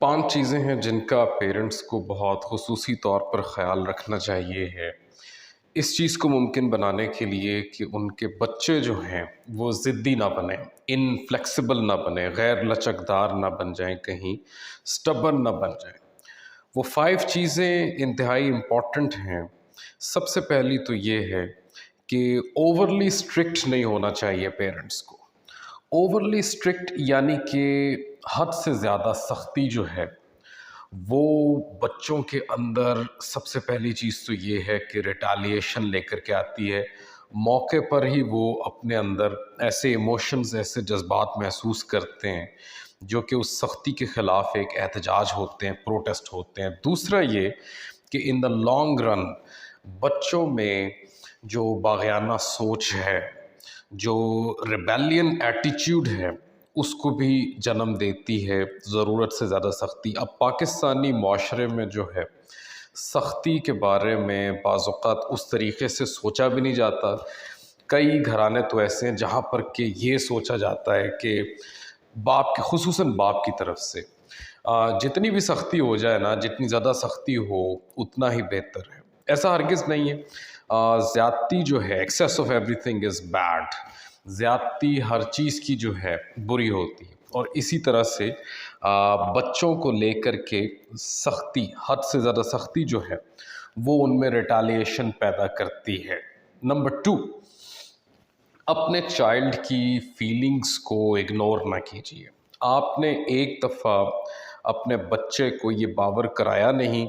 5 चीज़ें हैं जिनका पेरेंट्स को बहुत ख़ुसूसी तौर पर ख़्याल रखना चाहिए है इस चीज़ को मुमकिन बनाने के लिए कि उनके बच्चे जो हैं वो ज़िद्दी ना बने, इनफ्लेक्सिबल ना बने, गैर लचकदार ना बन जाएं, कहीं स्टबर्न ना बन जाएं। वो 5 चीज़ें इंतहाई इम्पॉर्टेंट हैं। सबसे पहली तो ये है कि ओवरली स्ट्रिक्ट नहीं होना चाहिए पेरेंट्स को। ओवरली स्ट्रिक्ट यानी कि हद से ज़्यादा सख्ती जो है वो बच्चों के अंदर सबसे पहली चीज़ तो ये है कि रिटालिएशन लेकर के आती है। मौके पर ही वो अपने अंदर ऐसे इमोशंस, ऐसे जज्बात महसूस करते हैं जो कि उस सख्ती के ख़िलाफ़ एक एहतजाज होते हैं, प्रोटेस्ट होते हैं। दूसरा ये कि इन द लॉन्ग रन बच्चों में जो बाग़ियाना सोच है, जो रिबेलियन एटीट्यूड है, उसको भी जन्म देती है ज़रूरत से ज़्यादा सख्ती। अब पाकिस्तानी माशरे में जो है सख्ती के बारे में बाज़ औक़ात उस तरीक़े से सोचा भी नहीं जाता। कई घराने तो ऐसे हैं जहाँ पर कि ये सोचा जाता है कि बाप के, ख़ुसूसन बाप की तरफ से जितनी भी सख्ती हो जाए ना, जितनी ज़्यादा सख्ती हो उतना ही बेहतर है। ऐसा हरगिज़ नहीं है। ज़्यादती जो है, excess of everything is bad. ज़्यादती हर चीज़ की जो है बुरी होती है और इसी तरह से बच्चों को लेकर के सख्ती, हद से ज़्यादा सख्ती जो है वो उनमें रिटालिएशन पैदा करती है। नंबर 2, अपने चाइल्ड की फीलिंग्स को इग्नोर ना कीजिए। आपने एक दफ़ा अपने बच्चे को ये बावर कराया नहीं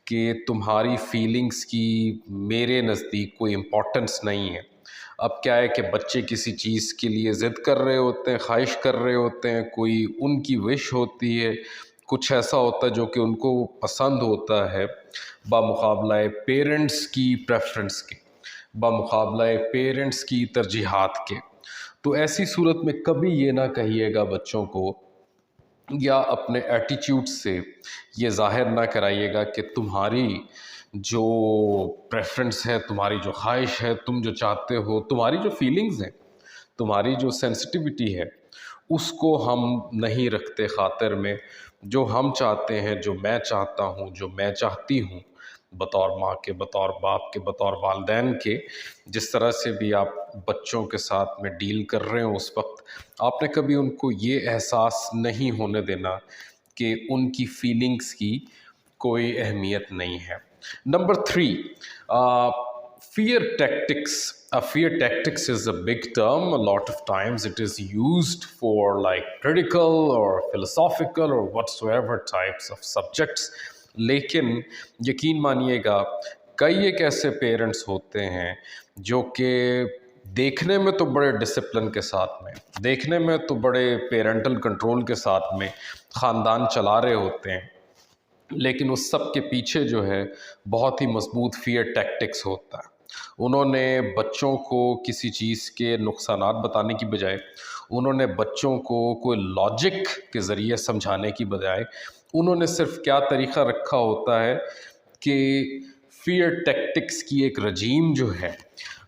कि तुम्हारी फीलिंग्स की मेरे नज़दीक कोई इम्पोर्टेंस नहीं है। अब क्या है कि बच्चे किसी चीज़ के लिए ज़िद कर रहे होते हैं, ख्वाहिश कर रहे होते हैं, कोई उनकी विश होती है, कुछ ऐसा होता है जो कि उनको पसंद होता है बामुकाबला पेरेंट्स की प्रेफरेंस के, बामुकाबला पेरेंट्स की तरजीहात के। तो ऐसी सूरत में कभी ये ना कहिएगा बच्चों को या अपने एटीट्यूड से ये ज़ाहिर ना कराइएगा कि तुम्हारी जो प्रेफरेंस है, तुम्हारी जो ख्वाहिश है, तुम जो चाहते हो, तुम्हारी जो फीलिंग्स हैं, तुम्हारी जो सेंसिटिविटी है, उसको हम नहीं रखते ख़ातिर में। जो हम चाहते हैं, जो मैं चाहता हूँ, जो मैं चाहती हूँ, बतौर माँ के, बतौर बाप के, बतौर वालिदैन के, जिस तरह से भी आप बच्चों के साथ में डील कर रहे हो उस वक्त, आपने कभी उनको ये एहसास नहीं होने देना कि उनकी फीलिंग्स की कोई अहमियत नहीं है। Number 3, fear tactics. Fear tactics is a big term. A lot of times it is used for like critical or philosophical or whatsoever types of subjects. लेकिन यकीन मानिएगा कई एक ऐसे पेरेंट्स होते हैं जो कि देखने में तो बड़े डिसिप्लिन के साथ में, देखने में तो बड़े पेरेंटल कंट्रोल के साथ में ख़ानदान चला रहे होते हैं, लेकिन उस सब के पीछे जो है बहुत ही मजबूत फियर टैक्टिक्स होता है। उन्होंने बच्चों को किसी चीज़ के नुकसानात बताने की बजाय, उन्होंने बच्चों को कोई लॉजिक के ज़रिए समझाने की बजाय, उन्होंने सिर्फ क्या तरीक़ा रखा होता है कि फियर टैक्टिक्स की एक रजीम जो है,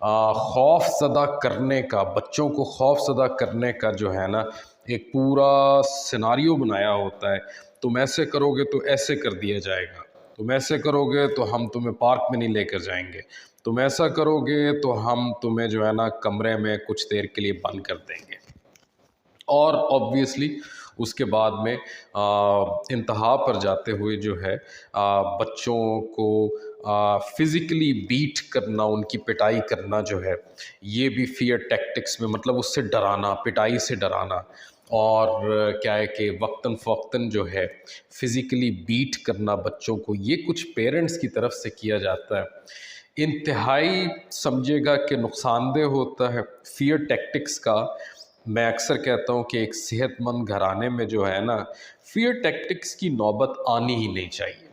खौफ ज़दा करने का, बच्चों को खौफ ज़दा करने का जो है ना, एक पूरा सिनारियो बनाया होता है। तुम ऐसे करोगे तो ऐसे कर दिया जाएगा, तुम ऐसे करोगे तो हम तुम्हें पार्क में नहीं लेकर जाएंगे, तुम ऐसा करोगे तो हम तुम्हें जो है ना कमरे में कुछ देर के लिए बंद कर देंगे। और ऑब्वियसली उसके बाद में इंतहा पर जाते हुए जो है बच्चों को फ़िज़िकली बीट करना, उनकी पिटाई करना जो है, ये भी फियर टैक्टिक्स में, मतलब उससे डराना, पिटाई से डराना। और क्या है कि वक्तन फ़वक्तन जो है फ़िज़िकली बीट करना बच्चों को, ये कुछ पेरेंट्स की तरफ से किया जाता है। इंतहाई समझिएगा कि नुकसानदेह होता है फियर टैक्टिक्स का। मैं अक्सर कहता हूँ कि एक सेहतमंद घराने में जो है ना, फियर टैक्टिक्स की नौबत आनी ही नहीं चाहिए।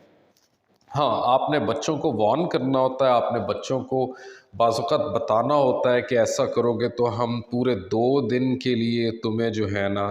हाँ, आपने बच्चों को वार्न करना होता है, आपने बच्चों को बाज़ औक़ात बताना होता है कि ऐसा करोगे तो हम पूरे 2 दिन के लिए तुम्हें जो है ना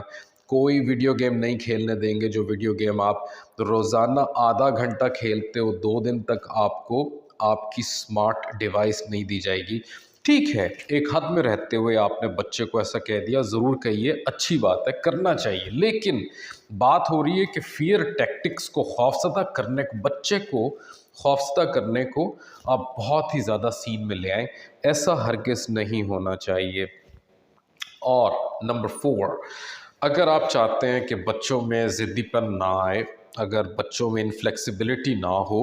कोई वीडियो गेम नहीं खेलने देंगे। जो वीडियो गेम आप रोज़ाना आधा घंटा खेलते हो, 2 दिन तक आपको आपकी स्मार्ट डिवाइस नहीं दी जाएगी। ठीक है, एक हद में रहते हुए आपने बच्चे को ऐसा कह दिया, ज़रूर कहिए, अच्छी बात है, करना चाहिए, लेकिन बात हो रही है कि फियर टैक्टिक्स को खौफजदा करने को, बच्चे को खौफजदा करने को आप बहुत ही ज़्यादा सीन में ले आएँ, ऐसा हरगिज़ नहीं होना चाहिए। और नंबर 4, अगर आप चाहते हैं कि बच्चों में ज़िद्दीपन ना आए, अगर बच्चों में इनफ्लेक्सिबिलिटी ना हो,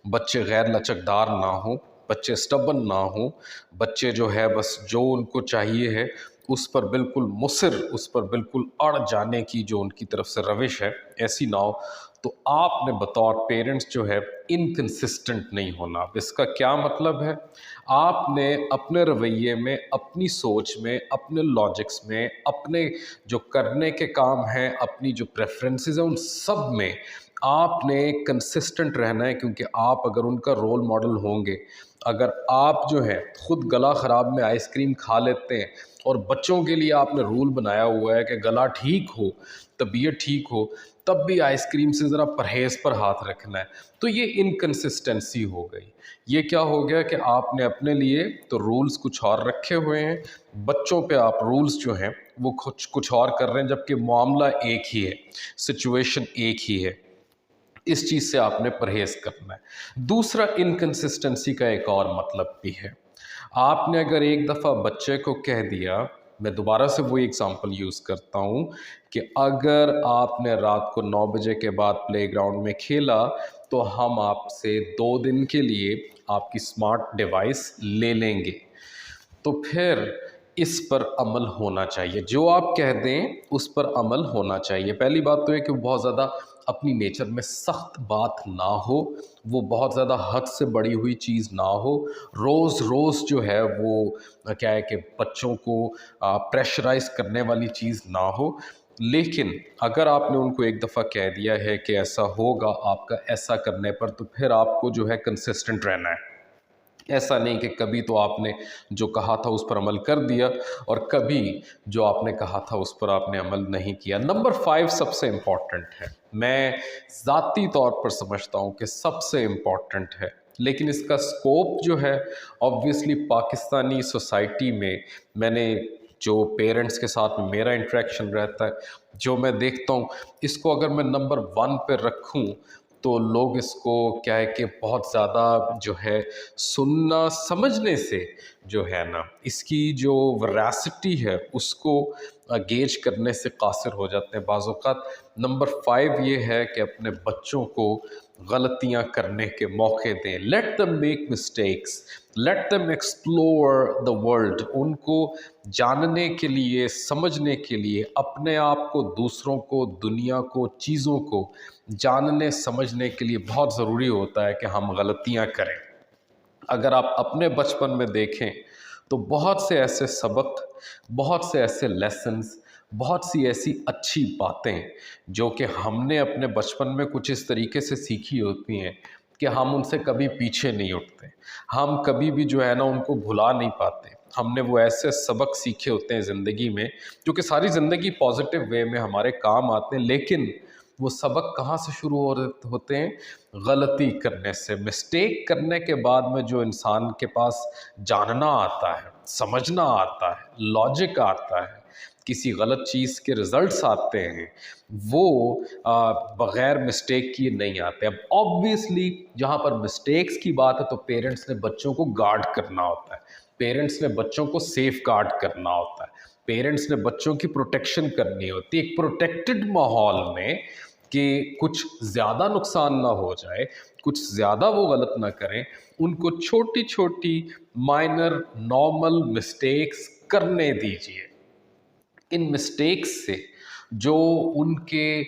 बच्चे गैर लचकदार ना हो, बच्चे स्टबन ना हो, बच्चे जो है बस जो उनको चाहिए है उस पर बिल्कुल मुसिर, उस पर बिल्कुल अड़ जाने की जो उनकी तरफ से रविश है, ऐसी ना हो, तो आपने बतौर पेरेंट्स जो है इनकंसिस्टेंट नहीं होना। अब इसका क्या मतलब है? आपने अपने रवैये में, अपनी सोच में, अपने लॉजिक्स में, अपने जो करने के काम हैं, अपनी जो प्रेफरेंसेस हैं, उन सब में आपने कंसिस्टेंट रहना है, क्योंकि आप अगर उनका रोल मॉडल होंगे, अगर आप जो है खुद गला ख़राब में आइसक्रीम खा लेते हैं और बच्चों के लिए आपने रूल बनाया हुआ है कि गला ठीक हो, तबीयत ठीक हो, तब भी आइसक्रीम से ज़रा परहेज़ पर हाथ रखना है, तो ये इनकंसिस्टेंसी हो गई। ये क्या हो गया कि आपने अपने लिए तो रूल्स कुछ और रखे हुए हैं, बच्चों पे आप रूल्स जो हैं वो कुछ और कर रहे हैं, जबकि मामला एक ही है, सिचुएशन एक ही है। इस चीज़ से आपने परहेज़ करना है। दूसरा, इनकंसिस्टेंसी का एक और मतलब भी है। आपने अगर एक दफ़ा बच्चे को कह दिया, मैं दोबारा से वही एग्ज़ाम्पल यूज़ करता हूँ कि अगर आपने रात को 9 बजे के बाद प्लेग्राउंड में खेला तो हम आपसे 2 दिन के लिए आपकी स्मार्ट डिवाइस ले लेंगे, तो फिर इस पर अमल होना चाहिए। जो आप कह दें उस पर अमल होना चाहिए। पहली बात तो ये कि बहुत ज़्यादा अपनी नेचर में सख्त बात ना हो, वो बहुत ज़्यादा हद से बड़ी हुई चीज़ ना हो, रोज़ रोज़ जो है वो क्या है कि बच्चों को प्रेशराइज़ करने वाली चीज़ ना हो। लेकिन अगर आपने उनको एक दफ़ा कह दिया है कि ऐसा होगा आपका ऐसा करने पर, तो फिर आपको जो है कंसिस्टेंट रहना है। ऐसा नहीं कि कभी तो आपने जो कहा था उस पर अमल कर दिया और कभी जो आपने कहा था उस पर आपने अमल नहीं किया। नंबर 5 सबसे इम्पॉर्टेंट है, मैं ज़ाती तौर पर समझता हूँ कि सबसे इम्पॉर्टेंट है, लेकिन इसका स्कोप जो है ऑब्वियसली पाकिस्तानी सोसाइटी में, मैंने जो पेरेंट्स के साथ में मेरा इंटरेक्शन रहता है, जो मैं देखता हूँ, इसको अगर मैं नंबर 1 पे रखूँ तो लोग इसको क्या है कि बहुत ज़्यादा जो है सुनना समझने से जो है ना, इसकी जो वरासिटी है उसको गेज करने से कासिर हो जाते हैं बाज़ औक़ात। नंबर 5 ये है कि अपने बच्चों को गलतियां करने के मौके दें। Let them make mistakes, let them explore the world. उनको जानने के लिए, समझने के लिए, अपने आप को, दूसरों को, दुनिया को, चीज़ों को जानने समझने के लिए बहुत ज़रूरी होता है कि हम गलतियां करें। अगर आप अपने बचपन में देखें तो बहुत से ऐसे सबक, बहुत से ऐसे लेसन्स, बहुत सी ऐसी अच्छी बातें जो कि हमने अपने बचपन में कुछ इस तरीके से सीखी होती हैं कि हम उनसे कभी पीछे नहीं उठते, हम कभी भी जो है ना उनको भुला नहीं पाते। हमने वो ऐसे सबक सीखे होते हैं ज़िंदगी में जो कि सारी ज़िंदगी पॉजिटिव वे में हमारे काम आते हैं, लेकिन वो सबक कहाँ से शुरू होते हैं? गलती करने से। मिस्टेक करने के बाद में जो इंसान के पास जानना आता है, समझना आता है, लॉजिक आता है, किसी गलत चीज़ के रिज़ल्ट्स आते हैं, वो बग़ैर मिस्टेक किए नहीं आते। अब ऑब्वियसली जहाँ पर मिस्टेक्स की बात है तो पेरेंट्स ने बच्चों को गार्ड करना होता है, पेरेंट्स ने बच्चों को सेफ गार्ड करना होता है, पेरेंट्स ने बच्चों की प्रोटेक्शन करनी होती है एक प्रोटेक्टेड माहौल में, कि कुछ ज़्यादा नुकसान ना हो जाए, कुछ ज़्यादा वो गलत ना करें, उनको छोटी-छोटी माइनर नॉर्मल मिस्टेक्स करने दीजिए। इन मिस्टेक्स से जो उनके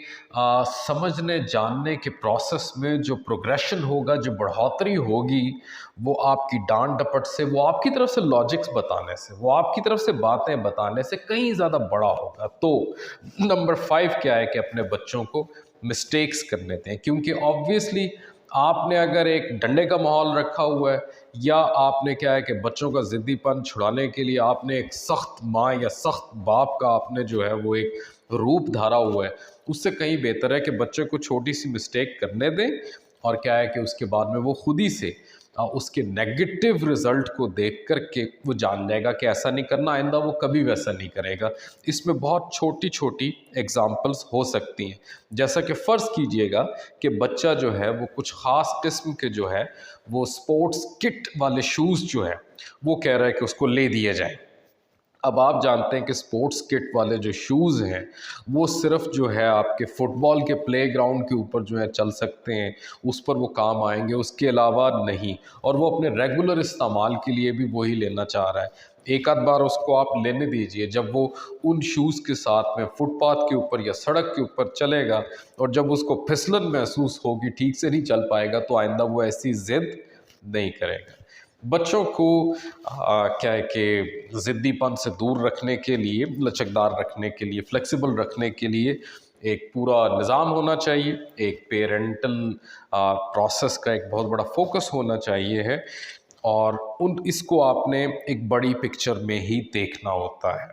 समझने जानने के प्रोसेस में जो प्रोग्रेशन होगा, जो बढ़ोतरी होगी, वो आपकी डांट डपट से, वो आपकी तरफ से लॉजिक्स बताने से, वो आपकी तरफ से बातें बताने से कहीं ज़्यादा बड़ा होगा। तो नंबर 5 क्या है कि अपने बच्चों को मिस्टेक्स करने दें, क्योंकि ऑब्वियसली आपने अगर एक डंडे का माहौल रखा हुआ है, या आपने क्या है कि बच्चों का ज़िद्दीपन छुड़ाने के लिए आपने एक सख्त माँ या सख्त बाप का आपने जो है वो एक रूप धारा हुआ है, उससे कहीं बेहतर है कि बच्चे को छोटी सी मिस्टेक करने दें और क्या है कि उसके बाद में वो खुद ही से उसके नेगेटिव रिज़ल्ट को देख कर के वो जान जाएगा कि ऐसा नहीं करना, आइंदा वो कभी वैसा नहीं करेगा। इसमें बहुत छोटी-छोटी एग्ज़ाम्पल्स हो सकती हैं। जैसा कि फ़र्ज़ कीजिएगा कि बच्चा जो है वो कुछ ख़ास किस्म के जो है वो स्पोर्ट्स किट वाले शूज़ जो हैं, वो कह रहा है कि उसको ले दिए जाएँ। अब आप जानते हैं कि स्पोर्ट्स किट वाले जो शूज़ हैं, वो सिर्फ़ जो है आपके फुटबॉल के प्लेग्राउंड के ऊपर जो है चल सकते हैं, उस पर वो काम आएँगे, उसके अलावा नहीं। और वो अपने रेगुलर इस्तेमाल के लिए भी वही लेना चाह रहा है। एक आध बार उसको आप लेने दीजिए, जब वो उन शूज़ के साथ में फुटपाथ के ऊपर या सड़क के ऊपर चलेगा और जब उसको फिसलन महसूस होगी, ठीक से नहीं चल पाएगा, तो आइंदा वो ऐसी ज़िद नहीं करेगा। बच्चों को क्या है कि ज़िद्दीपन से दूर रखने के लिए, लचकदार रखने के लिए, फ्लेक्सिबल रखने के लिए एक पूरा निज़ाम होना चाहिए, एक पेरेंटल प्रोसेस का एक बहुत बड़ा फ़ोकस होना चाहिए है, और इसको आपने एक बड़ी पिक्चर में ही देखना होता है।